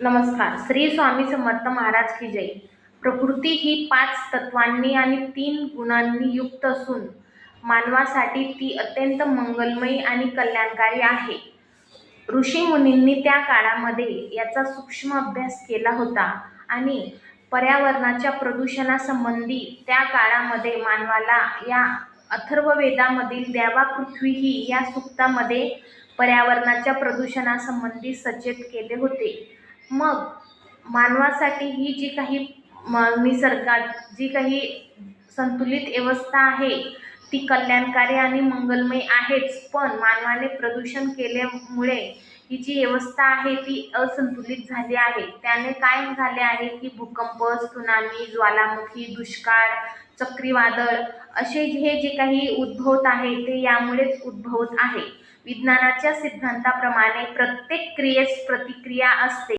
नमस्कार. श्री स्वामी समर्थ महाराज की जय. प्रकृती ही 5 तत्वांनी आणि 3 गुणांनी युक्त असून मानवासाठी ती अत्यंत मंगलमयी आणि कल्याणकारी आहे. ऋषीमुनींनी त्या काळामध्ये याचा सूक्ष्म अभ्यास केला होता आणि पर्यावरणाच्या प्रदूषणासंबंधी त्या काळामध्ये मानवाला या अथर्ववेदामधील द्यावा पृथ्वी या सूक्तामध्ये पर्यावरणाच्या प्रदूषणासंबंधी सचेत केले होते. मग मानवासाठी ही जी काही निसर्गात जी काही संतुलित व्यवस्था आहे ती कल्याणकारी आणि मंगलमय आहेच, पण मानवाने प्रदूषण केल्यामुळे ही जी व्यवस्था आहे ती असंतुलित झाली आहे. त्याने काय झाले आहे की भूकंप, त्सुनामी, ज्वालामुखी, दुष्काळ, चक्रीवादळ असे हे जे काही उद्भवत आहे ते यामुळेच उद्भवत आहे. विज्ञानाच्या सिद्धांताप्रमाणे प्रत्येक क्रियेस प्रतिक्रिया असते.